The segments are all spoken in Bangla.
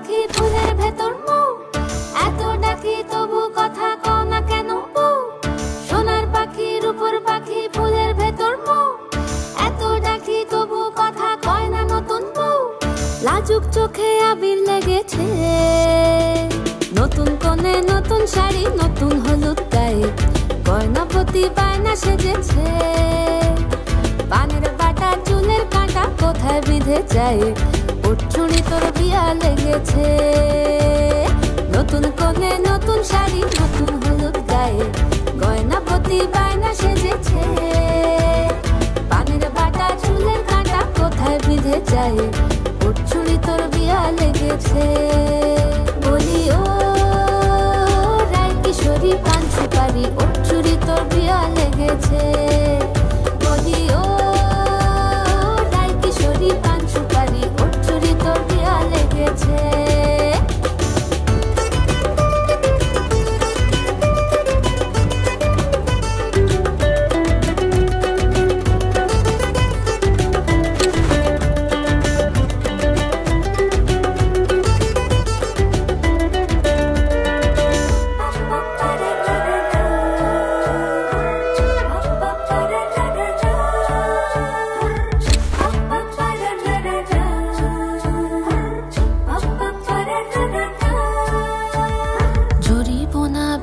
পাখি ফুলের ভেতর মৌ, এত ডাকি তবু কথা কও না কেন বউ। সোনার পাখি রূপোর পাখি ফুলের ভেতর মৌ, এত ডাকি তবু কথা কয় না নতুন বউ। লাজুক চোখে আবির লেগেছে, নতুন কোণে নতুন শাড়ি নতুন হলুদ গায়ে, গয়নাপতি বায়না সেজেছে। পানের বাটা চুলের কাঁটা কোথায় বিঁধে যায়, উঠছুনি তোর বিয়া লেগেছে। নতুন কোণে নতুন শাড়ি নতুন হলুদ গায়ে, গয়নাপতি বায়না সেজেছে। পানের বাটা চুলের কাঁটা কোথায় বিঁধে যায়, উঠছুনি তোর বিয়া লেগেছে। বলি ও রায় কিশোরী পান সুপারি, উঠছুনি তোর বিয়া লেগেছে। বলি ও রায় কিশোরী পান সুপারি, উঠছুনি তোর বিয়া লেগেছে।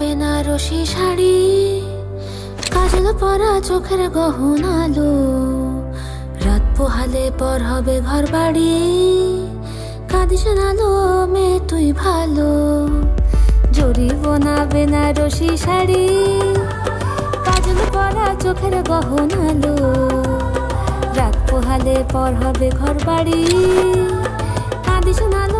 বেনারসি শাড়ি, কাজল পরা চোখের গহনালো, রাত পোহালে পর হবে ঘর বাড়ি, কাঁদিস নালো মেয়ে তুই ভালো। জরি বোনা বেনারসি শাড়ি, কাজল পরা চোখের গহনালো, রাত পোহালে পর হবে ঘর বাড়ি, কাঁদিস নালো